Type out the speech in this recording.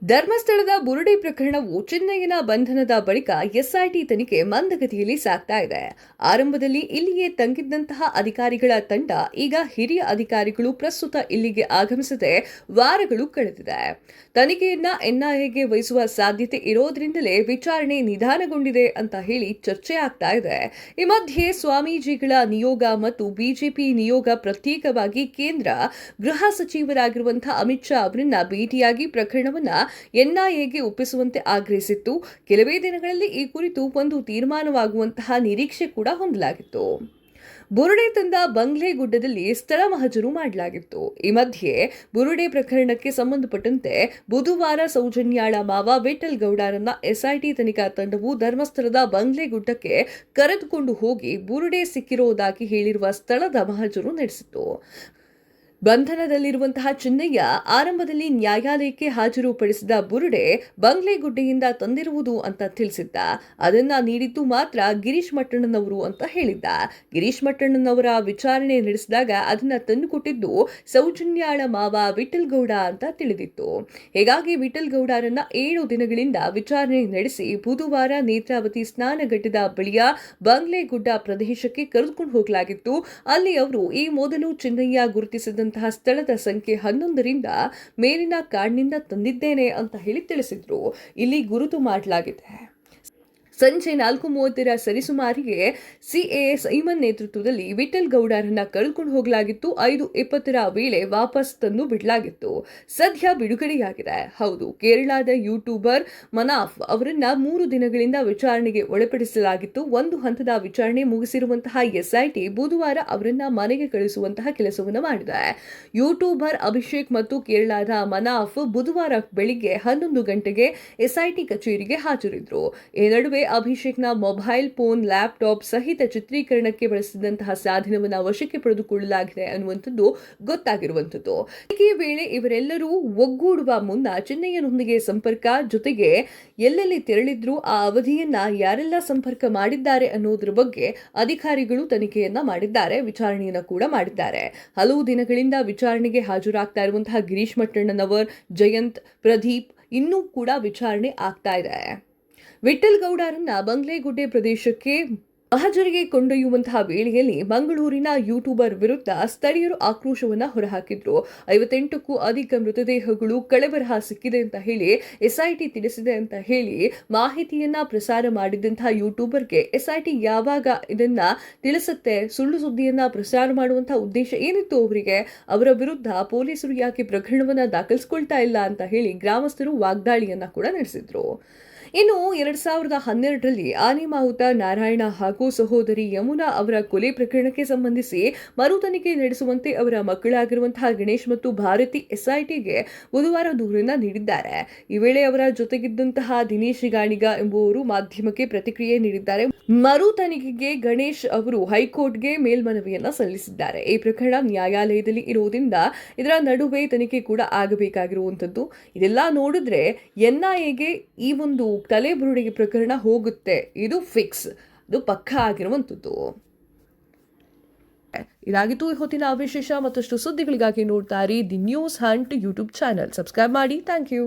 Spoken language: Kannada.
ಧರ್ಮಸ್ಥಳದ ಬುರುಡೆ ಪ್ರಕರಣವು ಚೆನ್ನೈನ ಬಂಧನದ ಬಳಿಕ ಎಸ್ಐಟಿ ತನಿಖೆ ಮಂದಗತಿಯಲ್ಲಿ ಸಾಗ್ತಾ ಇದೆ. ಆರಂಭದಲ್ಲಿ ಇಲ್ಲಿಯೇ ತಂಗಿದ್ದಂತಹ ಅಧಿಕಾರಿಗಳ ತಂಡ ಈಗ ಹಿರಿಯ ಅಧಿಕಾರಿಗಳು ಪ್ರಸ್ತುತ ಇಲ್ಲಿಗೆ ಆಗಮಿಸದೆ ವಾರಗಳು ಕಳೆದಿದೆ. ತನಿಖೆಯನ್ನ ಎನ್ಐಎಗೆ ವಹಿಸುವ ಸಾಧ್ಯತೆ ಇರೋದ್ರಿಂದಲೇ ವಿಚಾರಣೆ ನಿಧಾನಗೊಂಡಿದೆ ಅಂತ ಹೇಳಿ ಚರ್ಚೆ ಆಗ್ತಾ ಇದೆ. ಈ ಮಧ್ಯೆ ಸ್ವಾಮೀಜಿಗಳ ನಿಯೋಗ ಮತ್ತು ಬಿಜೆಪಿ ನಿಯೋಗ ಪ್ರತ್ಯೇಕವಾಗಿ ಕೇಂದ್ರ ಗೃಹ ಸಚಿವರಾಗಿರುವಂತಹ ಅಮಿತ್ ಶಾ ಅವರನ್ನ ಭೇಟಿಯಾಗಿ ಪ್ರಕರಣವನ್ನ ಎನ್ಐಎಗೆ ಒಪ್ಪಿಸುವಂತೆ ಆಗ್ರಹಿಸಿತ್ತು. ಕೆಲವೇ ದಿನಗಳಲ್ಲಿ ಈ ಕುರಿತು ಒಂದು ತೀರ್ಮಾನವಾಗುವಂತಹ ನಿರೀಕ್ಷೆ ಕೂಡ ಹೊಂದಲಾಗಿತ್ತು. ಬುರುಡೆ ತಂದ ಬಂಗ್ಲೆಗುಡ್ಡದಲ್ಲಿ ಸ್ಥಳ ಮಹಜರು ಮಾಡಲಾಗಿತ್ತು. ಈ ಮಧ್ಯೆ ಬುರುಡೆ ಪ್ರಕರಣಕ್ಕೆ ಸಂಬಂಧಪಟ್ಟಂತೆ ಬುಧವಾರ ಸೌಜನ್ಯಾಳ ಮಾವ ವಿಠಲ್ ಗೌಡರನ್ನ ಎಸ್ಐಟಿ ತನಿಖಾ ತಂಡವು ಧರ್ಮಸ್ಥಳದ ಬಂಗ್ಲೆಗುಡ್ಡಕ್ಕೆ ಕರೆದುಕೊಂಡು ಹೋಗಿ ಬುರುಡೆ ಸಿಕ್ಕಿರುವುದಾಗಿ ಹೇಳಿರುವ ಸ್ಥಳದ ಮಹಜರು ನಡೆಸಿತು. ಬಂಧನದಲ್ಲಿರುವಂತಹ ಚಿನ್ನಯ್ಯ ಆರಂಭದಲ್ಲಿ ನ್ಯಾಯಾಲಯಕ್ಕೆ ಹಾಜರುಪಡಿಸಿದ ಬುರುಡೆ ಬಂಗ್ಲೆಗುಡ್ಡೆಯಿಂದ ತಂದಿರುವುದು ಅಂತ ತಿಳಿಸಿದ್ದ. ಅದನ್ನ ನೀಡಿದ್ದು ಮಾತ್ರ ಗಿರೀಶ್ ಮಟ್ಟಣ್ಣನವರು ಅಂತ ಹೇಳಿದ್ದ. ಗಿರೀಶ್ ಮಟ್ಟಣ್ಣನವರ ವಿಚಾರಣೆ ನಡೆಸಿದಾಗ ಅದನ್ನ ತಂದುಕೊಟ್ಟಿದ್ದು ಸೌಜನ್ಯಾಳ ಮಾವ ವಿಠಲ್ ಗೌಡ ಅಂತ ತಿಳಿದಿತ್ತು. ಹೀಗಾಗಿ ವಿಠಲ್ ಗೌಡರನ್ನ 7 ದಿನಗಳಿಂದ ವಿಚಾರಣೆ ನಡೆಸಿ ಬುಧವಾರ ನೇತ್ರಾವತಿ ಸ್ನಾನಘಟ್ಟದ ಬಳಿಯ ಬಂಗ್ಲೆಗುಡ್ಡ ಪ್ರದೇಶಕ್ಕೆ ಕರೆದುಕೊಂಡು ಹೋಗಲಾಗಿತ್ತು. ಅಲ್ಲಿ ಅವರು ಈ ಮೊದಲು ಚಿನ್ನಯ್ಯ ಗುರುತಿಸಿದ ಸ್ಥಳದ ಸಂಖ್ಯೆ 11ರಿಂದ ಮೇಲಿನ ಕಾರ್ಡ್ನಿಂದ ತಂದಿದ್ದೇನೆ ಅಂತ ಹೇಳಿ ತಿಳಿಸಿದ್ರು. ಇಲ್ಲಿ ಗುರುತು ಮಾಡಲಾಗಿದೆ. ಸಂಜೆ 4:30 ಸರಿಸುಮಾರಿಗೆ ಸಿಎಎಸ್ ಐಮನ್ ನೇತೃತ್ವದಲ್ಲಿ ವಿಠಲ್ ಗೌಡರನ್ನ ಕರೆದುಕೊಂಡು ಹೋಗಲಾಗಿತ್ತು. 5:20 ವೇಳೆ ವಾಪಸ್ ತಂದು ಬಿಡಲಾಗಿತ್ತು. ಸದ್ಯ ಬಿಡುಗಡೆಯಾಗಿದೆ. ಹೌದು, ಕೇರಳದ ಯೂಟ್ಯೂಬರ್ ಮನಾಫ್ ಅವರನ್ನ 3 ದಿನಗಳಿಂದ ವಿಚಾರಣೆಗೆ ಒಳಪಡಿಸಲಾಗಿತ್ತು. ಒಂದು ಹಂತದ ವಿಚಾರಣೆ ಮುಗಿಸಿರುವಂತಹ ಎಸ್ಐಟಿ ಬುಧವಾರ ಅವರನ್ನ ಮನೆಗೆ ಕಳಿಸುವಂತಹ ಕೆಲಸವನ್ನು ಮಾಡಿದೆ. ಯೂಟ್ಯೂಬರ್ ಅಭಿಷೇಕ್ ಮತ್ತು ಕೇರಳದ ಮನಾಫ್ ಬುಧವಾರ ಬೆಳಿಗ್ಗೆ 11 ಗಂಟೆಗೆ ಎಸ್ಐಟಿ ಕಚೇರಿಗೆ ಹಾಜರಿದ್ರು. ಈ ನಡುವೆ ಅಭಿಷೇಕ್ನ ಮೊಬೈಲ್ ಫೋನ್, ಲ್ಯಾಪ್ಟಾಪ್ ಸಹಿತ ಚಿತ್ರೀಕರಣಕ್ಕೆ ಬಳಸಿದಂತಹ ಸಾಧನವನ್ನು ವಶಕ್ಕೆ ಪಡೆದುಕೊಳ್ಳಲಾಗಿದೆ ಅನ್ನುವಂಥದ್ದು ಗೊತ್ತಾಗಿರುವಂಥದ್ದು. ಈ ವೇಳೆ ಇವರೆಲ್ಲರೂ ಒಗ್ಗೂಡುವ ಮುನ್ನ ಚಿನ್ನಯ್ಯನೊಂದಿಗೆ ಸಂಪರ್ಕ, ಜೊತೆಗೆ ಎಲ್ಲೆಲ್ಲಿ ತೆರಳಿದ್ರು, ಆ ಅವಧಿಯನ್ನ ಯಾರೆಲ್ಲ ಸಂಪರ್ಕ ಮಾಡಿದ್ದಾರೆ ಅನ್ನೋದ್ರ ಬಗ್ಗೆ ಅಧಿಕಾರಿಗಳು ತನಿಖೆಯನ್ನ ಮಾಡಿದ್ದಾರೆ, ವಿಚಾರಣೆಯನ್ನ ಕೂಡ ಮಾಡಿದ್ದಾರೆ. ಹಲವು ದಿನಗಳಿಂದ ವಿಚಾರಣೆಗೆ ಹಾಜರಾಗ್ತಾ ಇರುವಂತಹ ಗಿರೀಶ್ ಮಟ್ಟಣ್ಣನವರ್, ಜಯಂತ್, ಪ್ರದೀಪ್ ಇನ್ನೂ ಕೂಡ ವಿಚಾರಣೆ ಆಗ್ತಾ ಇದೆ. ವಿಠಲ್ ಗೌಡರನ್ನ ಬಂಗ್ಲೆಗುಡ್ಡೆ ಪ್ರದೇಶಕ್ಕೆ ಮಹಜರಿಗೆ ಕೊಂಡೊಯ್ಯುವಂತಹ ವೇಳೆಯಲ್ಲಿ ಮಂಗಳೂರಿನ ಯೂಟ್ಯೂಬರ್ ವಿರುದ್ಧ ಸ್ಥಳೀಯರು ಆಕ್ರೋಶವನ್ನ ಹೊರಹಾಕಿದ್ರು. 58ಕ್ಕೂ ಅಧಿಕ ಮೃತದೇಹಗಳು ಕಳೆಬರಹ ಸಿಕ್ಕಿದೆ ಅಂತ ಹೇಳಿ ಎಸ್ಐಟಿ ತಿಳಿಸಿದೆ ಅಂತ ಹೇಳಿ ಮಾಹಿತಿಯನ್ನ ಪ್ರಸಾರ ಮಾಡಿದಂತಹ ಯೂಟ್ಯೂಬರ್ಗೆ ಎಸ್ಐಟಿ ಯಾವಾಗ ಇದನ್ನ ತಿಳಿಸುತ್ತೆ, ಸುಳ್ಳು ಸುದ್ದಿಯನ್ನ ಪ್ರಸಾರ ಮಾಡುವಂತಹ ಉದ್ದೇಶ ಏನಿತ್ತು ಅವರಿಗೆ? ಅವರ ವಿರುದ್ಧ ಪೊಲೀಸರು ಯಾಕೆ ಪ್ರಕರಣವನ್ನ ದಾಖಲಿಸಿಕೊಳ್ತಾ ಇಲ್ಲ ಅಂತ ಹೇಳಿ ಗ್ರಾಮಸ್ಥರು ವಾಗ್ದಾಳಿಯನ್ನ ಕೂಡ ನಡೆಸಿದ್ರು. ಇನ್ನು 2012ರಲ್ಲಿ ಆನೆಮಾವುತ ನಾರಾಯಣ ಹಾಗೂ ಸಹೋದರಿ ಯಮುನಾ ಅವರ ಕೊಲೆ ಪ್ರಕರಣಕ್ಕೆ ಸಂಬಂಧಿಸಿ ಮರು ತನಿಖೆ ನಡೆಸುವಂತೆ ಅವರ ಮಕ್ಕಳಾಗಿರುವಂತಹ ಗಣೇಶ್ ಮತ್ತು ಭಾರತಿ ಎಸ್ಐಟಿಗೆ ಬುಧವಾರ ದೂರನ್ನ ನೀಡಿದ್ದಾರೆ. ಈ ವೇಳೆ ಅವರ ಜೊತೆಗಿದ್ದಂತಹ ದಿನೇಶ್ ಗಾಣಿಗ ಎಂಬುವರು ಮಾಧ್ಯಮಕ್ಕೆ ಪ್ರತಿಕ್ರಿಯೆ ನೀಡಿದ್ದಾರೆ. ಮರು ತನಿಖೆಗೆ ಗಣೇಶ್ ಅವರು ಹೈಕೋರ್ಟ್ಗೆ ಮೇಲ್ಮನವಿಯನ್ನ ಸಲ್ಲಿಸಿದ್ದಾರೆ. ಈ ಪ್ರಕರಣ ನ್ಯಾಯಾಲಯದಲ್ಲಿ ಇರುವುದರಿಂದ ಇದರ ನಡುವೆ ತನಿಖೆ ಕೂಡ ಆಗಬೇಕಾಗಿರುವಂತದ್ದು. ಇದೆಲ್ಲ ನೋಡಿದ್ರೆ ಎನ್ಐಎಗೆ ಈ ಒಂದು ತಲೆಬುರುಡೆಗೆ ಪ್ರಕರಣ ಹೋಗುತ್ತೆ, ಇದು ಫಿಕ್ಸ್, ಇದು ಪಕ್ಕಾ ಆಗಿರುವಂಥದ್ದು. ಇದಾಗಿತ್ತು ಈ ಹೊತ್ತಿನ ವಿಶೇಷ. ಮತ್ತಷ್ಟು ಸುದ್ದಿಗಳಿಗಾಗಿ ನೋಡ್ತಾ ಇರಿ the News Hunt YouTube channel. Subscribe ಮಾಡಿ. Thank you.